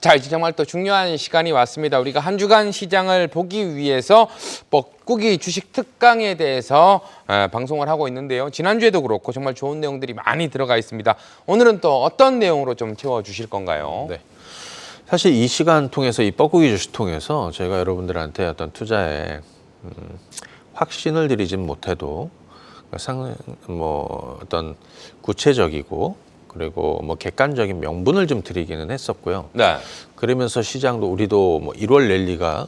자, 이제 정말 또 중요한 시간이 왔습니다. 우리가 한 주간 시장을 보기 위해서 뻐꾸기 주식 특강에 대해서 방송을 하고 있는데요. 지난주에도 그렇고 정말 좋은 내용들이 많이 들어가 있습니다. 오늘은 또 어떤 내용으로 좀 채워주실 건가요? 네. 사실 이 시간 통해서 이 뻐꾸기 주식 통해서 저희가 여러분들한테 어떤 투자에 확신을 드리진 못해도 어떤 구체적이고 그리고 객관적인 명분을 좀 드리기는 했었고요. 네. 그러면서 시장도 우리도 1월 랠리가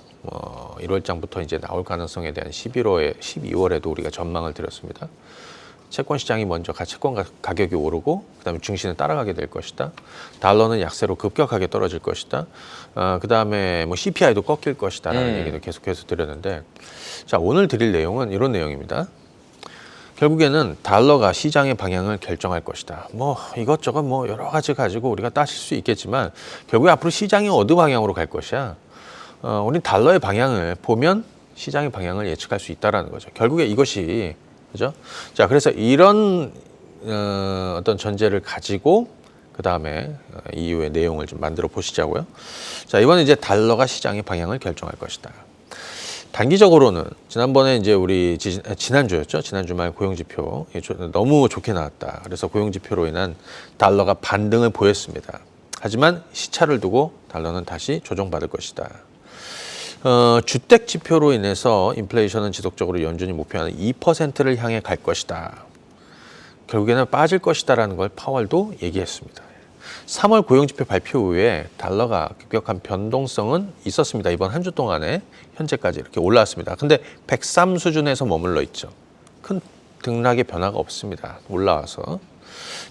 1월장부터 이제 나올 가능성에 대한 12월에도 우리가 전망을 드렸습니다. 채권 시장이 먼저 채권 가격이 오르고 그다음에 증시는 따라가게 될 것이다. 달러는 약세로 급격하게 떨어질 것이다. 그다음에 CPI도 꺾일 것이다라는 얘기도 계속해서 드렸는데, 자, 오늘 드릴 내용은 이런 내용입니다. 결국에는 달러가 시장의 방향을 결정할 것이다. 이것저것 여러 가지 가지고 우리가 따질 수 있겠지만 결국에 앞으로 시장이 어느 방향으로 갈 것이야. 우린 달러의 방향을 보면 시장의 방향을 예측할 수 있다라는 거죠. 결국에 이것이, 그죠? 자, 그래서 이런 어떤 전제를 가지고 그 다음에 이후의 내용을 좀 만들어 보시자고요. 자, 이번에 이제 달러가 시장의 방향을 결정할 것이다. 단기적으로는 지난번에 이제 우리 지난주였죠. 지난 주말 고용지표 너무 좋게 나왔다. 그래서 고용지표로 인한 달러가 반등을 보였습니다. 하지만 시차를 두고 달러는 다시 조정받을 것이다. 주택 지표로 인해서 인플레이션은 지속적으로 연준이 목표하는 2%를 향해 갈 것이다. 결국에는 빠질 것이다라는 걸 파월도 얘기했습니다. 3월 고용지표 발표 후에 달러가 급격한 변동성은 있었습니다. 이번 한 주 동안에 현재까지 이렇게 올라왔습니다. 근데 103 수준에서 머물러 있죠. 큰 등락의 변화가 없습니다. 올라와서.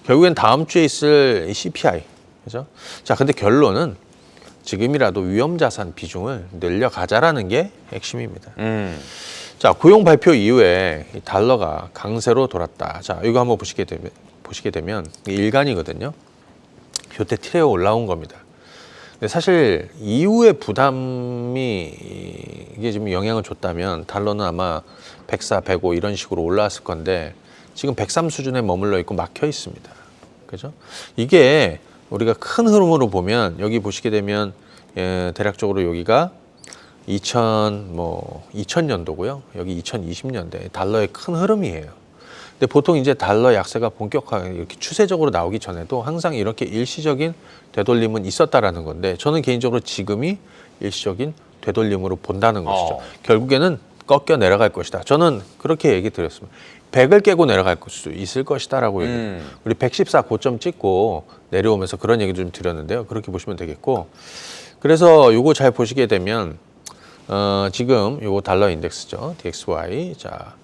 결국엔 다음 주에 있을 CPI. 그죠? 자, 근데 결론은 지금이라도 위험자산 비중을 늘려가자라는 게 핵심입니다. 자, 고용 발표 이후에 이 달러가 강세로 돌았다. 자, 이거 한번 보시게 되면 일간이거든요. 교태 틀에 올라온 겁니다. 근데 사실 이후의 부담이 이게 지금 영향을 줬다면 달러는 아마 104, 105 이런 식으로 올라왔을 건데 지금 103 수준에 머물러 있고 막혀 있습니다. 그죠? 이게 우리가 큰 흐름으로 보면 여기 보시게 되면 대략적으로 여기가 2000년도고요. 여기 2020년대 달러의 큰 흐름이에요. 근데 보통 이제 달러 약세가 본격화하게 이렇게 추세적으로 나오기 전에도 항상 이렇게 일시적인 되돌림은 있었다라는 건데 저는 개인적으로 지금이 일시적인 되돌림으로 본다는 것이죠. 결국에는 꺾여 내려갈 것이다. 저는 그렇게 얘기 드렸습니다. 100을 깨고 내려갈 수 있을 것이다라고 얘기. 우리 114 고점 찍고 내려오면서 그런 얘기도 좀 드렸는데요. 그렇게 보시면 되겠고. 그래서 요거 잘 보시게 되면 지금 요거 달러 인덱스죠. DXY. 자,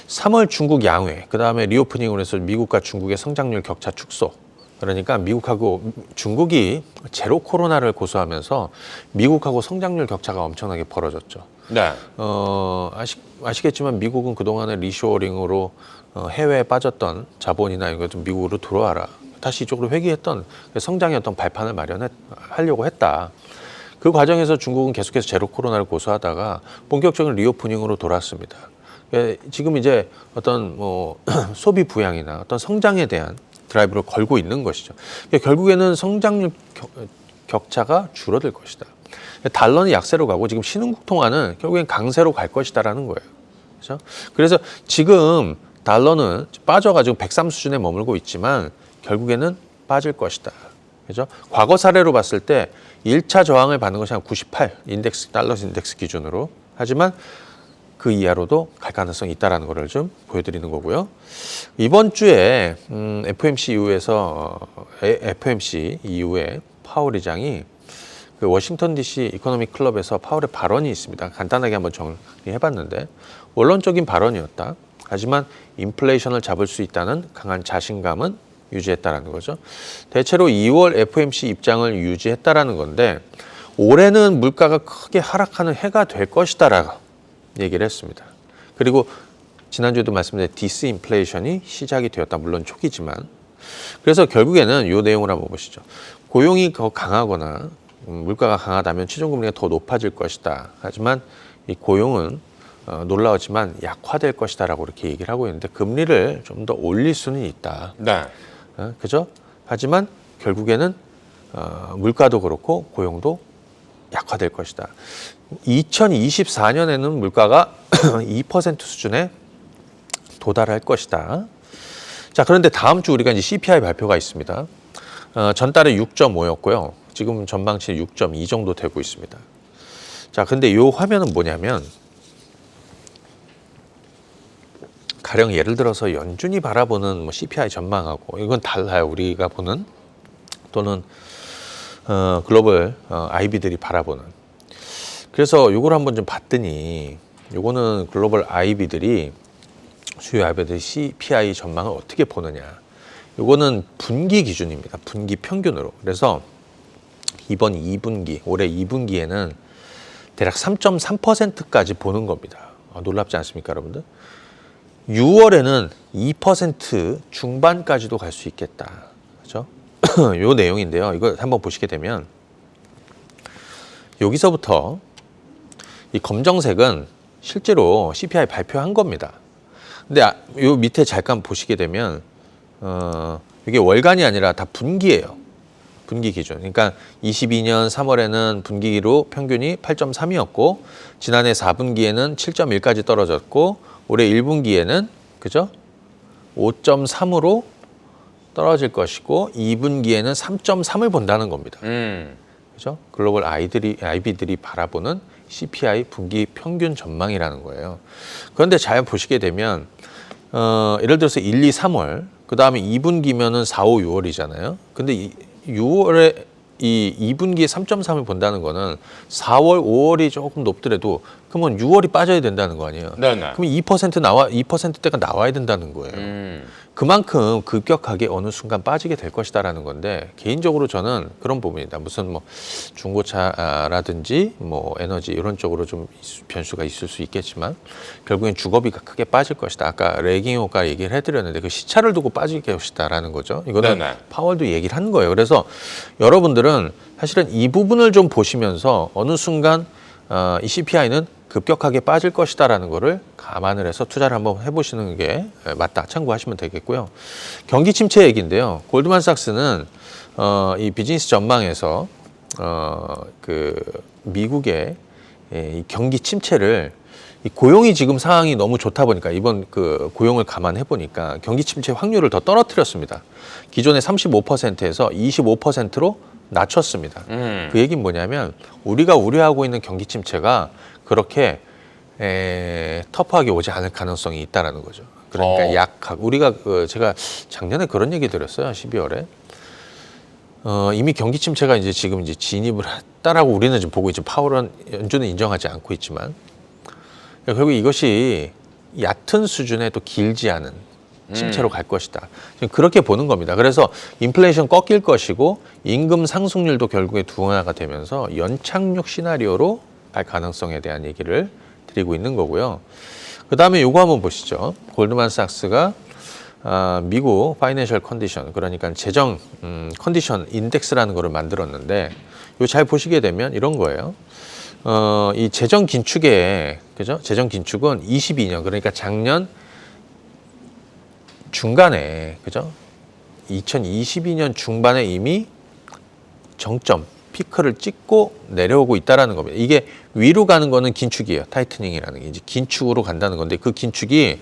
3월 중국 양회, 그 다음에 리오프닝으로 해서 미국과 중국의 성장률 격차 축소. 그러니까 미국하고 중국이 제로 코로나를 고수하면서 미국하고 성장률 격차가 엄청나게 벌어졌죠. 네. 아시겠지만 미국은 그동안에 리쇼어링으로 해외에 빠졌던 자본이나 이거 좀 미국으로 들어와라. 다시 이쪽으로 회귀했던 성장의 어떤 발판을 마련하려고 했다. 그 과정에서 중국은 계속해서 제로 코로나를 고수하다가 본격적인 리오프닝으로 돌아왔습니다. 지금 이제 어떤 소비 부양이나 어떤 성장에 대한 드라이브를 걸고 있는 것이죠. 결국에는 성장률 격차가 줄어들 것이다. 달러는 약세로 가고 지금 신흥국 통화는 결국엔 강세로 갈 것이다라는 거예요. 그렇죠? 그래서 지금 달러는 빠져가지고 103 수준에 머물고 있지만 결국에는 빠질 것이다. 그죠? 과거 사례로 봤을 때 1차 저항을 받는 것이 한 98 달러 인덱스 기준으로. 하지만 그 이하로도 갈 가능성이 있다는 것을 좀 보여드리는 거고요. 이번 주에 FOMC 이후에 파월 의장이 그 워싱턴 DC 이코노믹 클럽에서 파월의 발언이 있습니다. 간단하게 한번 정리해봤는데 원론적인 발언이었다. 하지만 인플레이션을 잡을 수 있다는 강한 자신감은 유지했다라는 거죠. 대체로 2월 FOMC 입장을 유지했다라는 건데 올해는 물가가 크게 하락하는 해가 될 것이다라고 얘기를 했습니다. 그리고 지난주에도 말씀드린 디스인플레이션이 시작이 되었다. 물론 초기지만. 그래서 결국에는 이 내용을 한번 보시죠. 고용이 더 강하거나 물가가 강하다면 최종금리가 더 높아질 것이다. 하지만 이 고용은 놀라웠지만 약화될 것이다라고 이렇게 얘기를 하고 있는데 금리를 좀 더 올릴 수는 있다. 네. 그죠? 하지만 결국에는 물가도 그렇고 고용도 약화될 것이다. 2024년에는 물가가 2% 수준에 도달할 것이다. 자, 그런데 다음 주 우리가 이제 CPI 발표가 있습니다. 전달에 6.5였고요. 지금 전망치 6.2 정도 되고 있습니다. 자, 근데 이 화면은 뭐냐면 가령 예를 들어서 연준이 바라보는 뭐 CPI 전망하고 이건 달라요. 우리가 보는 또는 글로벌 IB들이 바라보는. 그래서 요걸 한번 좀 봤더니 요거는 글로벌 IB들이 수요 IB들이 CPI 전망을 어떻게 보느냐. 요거는 분기 기준입니다. 분기 평균으로. 그래서 이번 2분기, 올해 2분기에는 대략 3.3%까지 보는 겁니다. 놀랍지 않습니까, 여러분들? 6월에는 2% 중반까지도 갈 수 있겠다. 그렇죠? 요 내용인데요. 이거 한번 보시게 되면 여기서부터 이 검정색은 실제로 CPI 발표한 겁니다. 근데 요 밑에 잠깐 보시게 되면 이게 월간이 아니라 다 분기예요. 분기 기준. 그러니까 22년 3월에는 분기로 평균이 8.3이었고 지난해 4분기에는 7.1까지 떨어졌고 올해 1분기에는 그죠? 5.3으로 떨어질 것이고 2분기에는 3.3을 본다는 겁니다. 그죠? 글로벌 IB들이 바라보는 CPI 분기 평균 전망이라는 거예요. 그런데 잘 보시게 되면 예를 들어서 1, 2, 3월 그 다음에 2분기면은 4, 5, 6월이잖아요. 근데 6월에 이 2분기에 3.3을 본다는 거는 4월, 5월이 조금 높더라도 그러면 6월이 빠져야 된다는 거 아니에요. 네네. 그럼 2%대가 나와야 된다는 거예요. 그만큼 급격하게 어느 순간 빠지게 될 것이다라는 건데 개인적으로 저는 그런 부분이다. 무슨 뭐 중고차라든지 뭐 에너지 이런 쪽으로 좀 변수가 있을 수 있겠지만 결국엔 주거비가 크게 빠질 것이다. 아까 레깅 효과 얘기를 해드렸는데 그 시차를 두고 빠질 것이다라는 거죠. 이거는 네네. 파월도 얘기를 한 거예요. 그래서 여러분들은 사실은 이 부분을 좀 보시면서 어느 순간 이 CPI는 급격하게 빠질 것이다라는 거를 감안을 해서 투자를 한번 해보시는 게 맞다. 참고하시면 되겠고요. 경기 침체 얘기인데요. 골드만삭스는 이 비즈니스 전망에서 그 미국의 이 경기 침체를 이 고용이 지금 상황이 너무 좋다 보니까 이번 그 고용을 감안해 보니까 경기 침체 확률을 더 떨어뜨렸습니다. 기존의 35%에서 25%로 낮췄습니다. 그 얘기는 뭐냐면 우리가 우려하고 있는 경기 침체가 그렇게 터프하게 오지 않을 가능성이 있다라는 거죠. 그러니까 약하고 우리가 제가 작년에 그런 얘기 드렸어요. 12월에 이미 경기 침체가 이제 지금 이제 진입을 했다라고 우리는 지금 보고 있죠. 파월은 연준은 인정하지 않고 있지만 결국 이것이 얕은 수준에 또 길지 않은 침체로 갈 것이다. 지금 그렇게 보는 겁니다. 그래서 인플레이션 꺾일 것이고 임금 상승률도 결국에 둔화가 되면서 연착륙 시나리오로 갈 가능성에 대한 얘기를 드리고 있는 거고요. 그 다음에 요거 한번 보시죠. 골드만삭스가 미국 파이낸셜 컨디션, 그러니까 재정 컨디션 인덱스라는 거를 만들었는데 이거 잘 보시게 되면 이런 거예요. 이 재정 긴축에 그죠? 재정 긴축은 22년 그러니까 작년 중간에 그죠? 2022년 중반에 이미 정점 피크를 찍고 내려오고 있다라는 겁니다. 이게 위로 가는 거는 긴축이에요. 타이트닝이라는 게 이제 긴축으로 간다는 건데 그 긴축이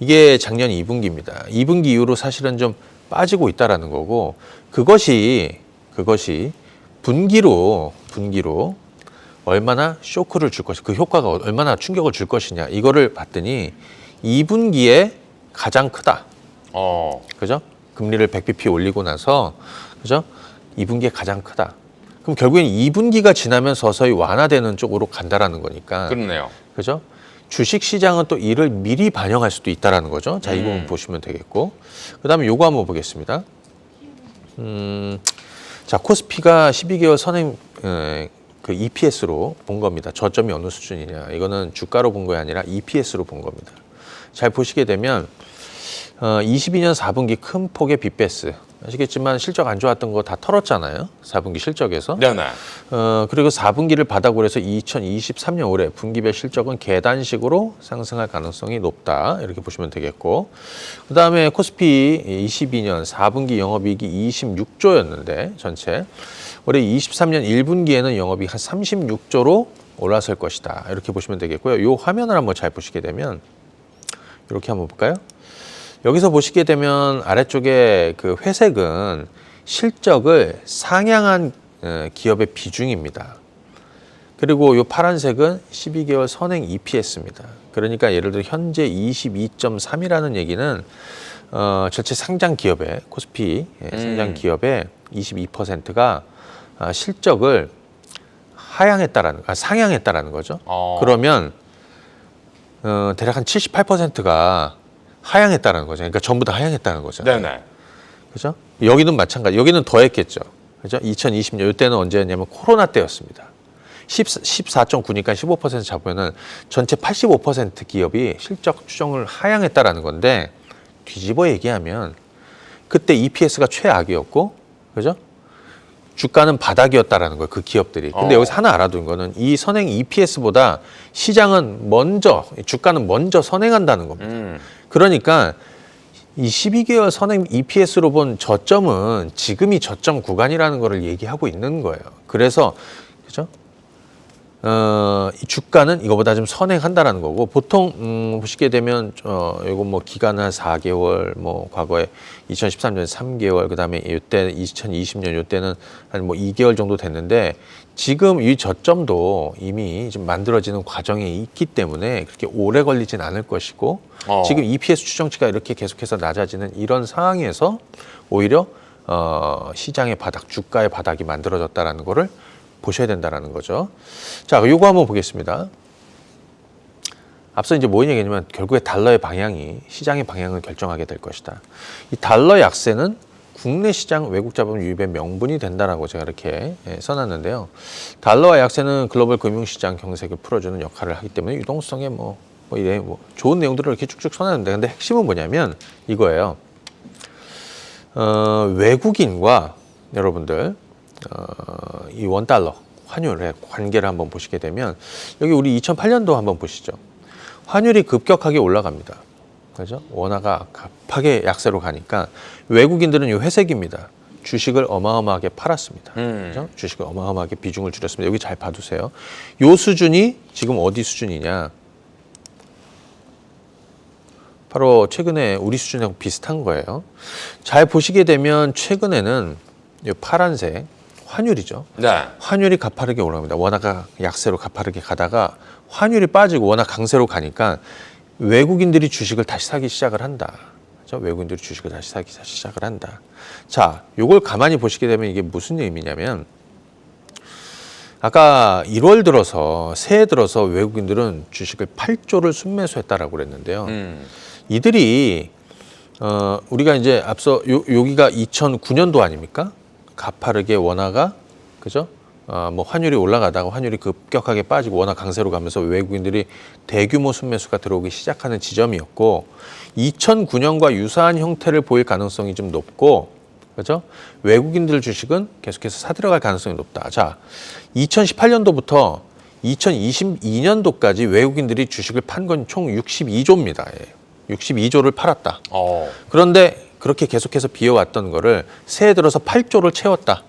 이게 작년 2분기입니다. 2분기 이후로 사실은 좀 빠지고 있다라는 거고 그것이 분기로 얼마나 쇼크를 줄 것이 그 효과가 얼마나 충격을 줄 것이냐 이거를 봤더니 2분기에 가장 크다. 그죠? 금리를 100bp 올리고 나서 그죠? 2분기에 가장 크다. 그럼 결국엔 2분기가 지나면 서서히 완화되는 쪽으로 간다라는 거니까. 그렇네요. 그죠? 주식 시장은 또 이를 미리 반영할 수도 있다라는 거죠. 자, 이 부분 보시면 되겠고. 그다음에 요거 한번 보겠습니다. 자, 코스피가 12개월 선행 그 EPS로 본 겁니다. 저점이 어느 수준이냐. 이거는 주가로 본 게 아니라 EPS로 본 겁니다. 잘 보시게 되면 22년 4분기 큰 폭의 빅베스 아시겠지만 실적 안 좋았던 거 다 털었잖아요. 4분기 실적에서. 네네. 그리고 4분기를 바닥으로 해서 2023년 올해 분기별 실적은 계단식으로 상승할 가능성이 높다. 이렇게 보시면 되겠고. 그다음에 코스피 22년 4분기 영업이익이 26조였는데 전체. 올해 23년 1분기에는 영업이익 한 36조로 올라설 것이다. 이렇게 보시면 되겠고요. 이 화면을 한번 잘 보시게 되면 이렇게 한번 볼까요? 여기서 보시게 되면 아래쪽에 그 회색은 실적을 상향한 기업의 비중입니다. 그리고 이 파란색은 12개월 선행 EPS입니다. 그러니까 예를 들어 현재 22.3이라는 얘기는 전체 상장 기업의 코스피 상장 기업의 22%가 실적을 상향했다라는 거죠. 그러면 대략 한 78%가 하향했다는 거죠. 그러니까 전부 다 하향했다는 거죠. 네네. 그죠? 여기는 마찬가지. 여기는 더 했겠죠. 그죠? 2020년 이때는 언제였냐면 코로나 때였습니다. 14.9니까 15% 잡으면은 전체 85% 기업이 실적 추정을 하향했다라는 건데 뒤집어 얘기하면 그때 EPS가 최악이었고 그죠? 주가는 바닥이었다라는 거예요. 그 기업들이. 근데 여기서 하나 알아둔 거는 이 선행 EPS보다 시장은 주가는 먼저 선행한다는 겁니다. 그러니까 이 12개월 선행 EPS로 본 저점은 지금이 저점 구간이라는 거를 얘기하고 있는 거예요. 그래서 그죠? 이 주가는 이거보다 좀 선행한다라는 거고 보통 보시게 되면 이거 뭐 기간은 한 4개월 뭐 과거에 2013년 3개월 그다음에 이때 2020년 이때는 한 뭐 2개월 정도 됐는데 지금 이 저점도 이미 좀 만들어지는 과정에 있기 때문에 그렇게 오래 걸리진 않을 것이고 지금 EPS 추정치가 이렇게 계속해서 낮아지는 이런 상황에서 오히려 시장의 바닥, 주가의 바닥이 만들어졌다라는 거를 보셔야 된다라는 거죠. 자, 요거 한번 보겠습니다. 앞서 이제 뭐 얘기했냐면 결국에 달러의 방향이 시장의 방향을 결정하게 될 것이다. 이 달러 약세는 국내 시장 외국 자본 유입의 명분이 된다라고 제가 이렇게 써놨는데요. 달러와 약세는 글로벌 금융시장 경색을 풀어주는 역할을 하기 때문에 유동성에 좋은 내용들을 이렇게 쭉쭉 써놨는데 근데 핵심은 뭐냐면 이거예요. 외국인과 여러분들 이 원달러 환율의 관계를 한번 보시게 되면 여기 우리 2008년도 한번 보시죠. 환율이 급격하게 올라갑니다. 그죠? 원화가 급하게 약세로 가니까 외국인들은 이 회색입니다. 주식을 어마어마하게 팔았습니다. 그죠? 주식을 어마어마하게 비중을 줄였습니다. 여기 잘 봐두세요. 이 수준이 지금 어디 수준이냐? 바로 최근에 우리 수준하고 비슷한 거예요. 잘 보시게 되면 최근에는 이 파란색 환율이죠. 네. 환율이 가파르게 올라갑니다. 원화가 약세로 가파르게 가다가 환율이 빠지고 원화 강세로 가니까 외국인들이 주식을 다시 사기 시작을 한다. 그렇죠? 외국인들이 주식을 다시 사기 시작을 한다. 자, 요걸 가만히 보시게 되면 이게 무슨 의미냐면 아까 1월 들어서 새해 들어서 외국인들은 주식을 8조를 순매수했다라고 그랬는데요. 이들이 우리가 이제 앞서 여기가 2009년도 아닙니까? 가파르게 원화가 그죠? 뭐 환율이 올라가다가 환율이 급격하게 빠지고 원화 강세로 가면서 외국인들이 대규모 순매수가 들어오기 시작하는 지점이었고 2009년과 유사한 형태를 보일 가능성이 좀 높고 그죠? 외국인들 주식은 계속해서 사들어갈 가능성이 높다. 자, 2018년도부터 2022년도까지 외국인들이 주식을 판 건 총 62조입니다. 62조를 팔았다. 그런데 그렇게 계속해서 비어왔던 거를 새해 들어서 8조를 채웠다.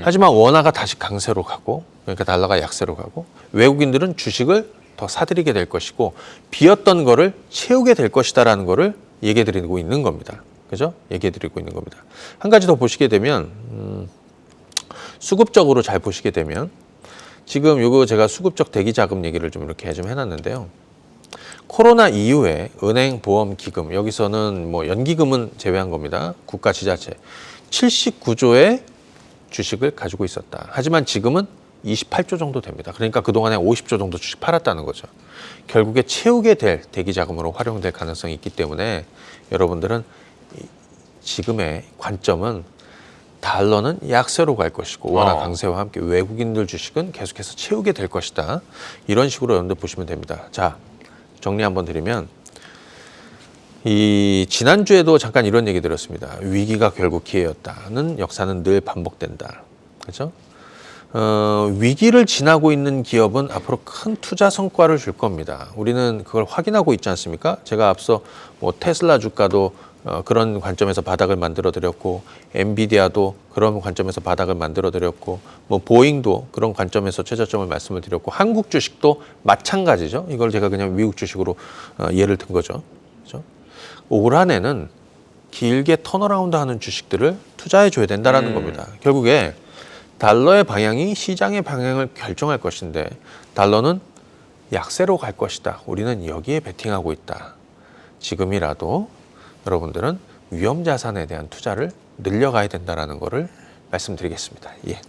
하지만 원화가 다시 강세로 가고 그러니까 달러가 약세로 가고 외국인들은 주식을 더 사들이게 될 것이고 비었던 거를 채우게 될 것이다라는 거를 얘기해 드리고 있는 겁니다. 그죠? 얘기해 드리고 있는 겁니다. 한 가지 더 보시게 되면 수급적으로 잘 보시게 되면 지금 요거 제가 수급적 대기 자금 얘기를 좀 이렇게 좀 해놨는데요. 코로나 이후에 은행, 보험, 기금 여기서는 뭐 연기금은 제외한 겁니다. 국가 지자체 79조의 주식을 가지고 있었다. 하지만 지금은 28조 정도 됩니다. 그러니까 그동안에 50조 정도 주식 팔았다는 거죠. 결국에 채우게 될 대기 자금으로 활용될 가능성이 있기 때문에 여러분들은 지금의 관점은 달러는 약세로 갈 것이고 원화 강세와 함께 외국인들 주식은 계속해서 채우게 될 것이다. 이런 식으로 여러분들 보시면 됩니다. 자, 정리 한번 드리면 이 지난주에도 잠깐 이런 얘기 들었습니다. 위기가 결국 기회였다는 역사는 늘 반복된다. 그렇죠? 위기를 지나고 있는 기업은 앞으로 큰 투자 성과를 줄 겁니다. 우리는 그걸 확인하고 있지 않습니까? 제가 앞서 뭐 테슬라 주가도 그런 관점에서 바닥을 만들어 드렸고, 엔비디아도 그런 관점에서 바닥을 만들어 드렸고, 뭐 보잉도 그런 관점에서 최저점을 말씀을 드렸고, 한국 주식도 마찬가지죠. 이걸 제가 그냥 미국 주식으로 예를 든 거죠. 그렇죠? 올 한해는 길게 턴어라운드 하는 주식들을 투자해 줘야 된다라는 겁니다. 결국에 달러의 방향이 시장의 방향을 결정할 것인데, 달러는 약세로 갈 것이다. 우리는 여기에 베팅하고 있다. 지금이라도 여러분들은 위험 자산에 대한 투자를 늘려가야 된다는 것을 말씀드리겠습니다. 예.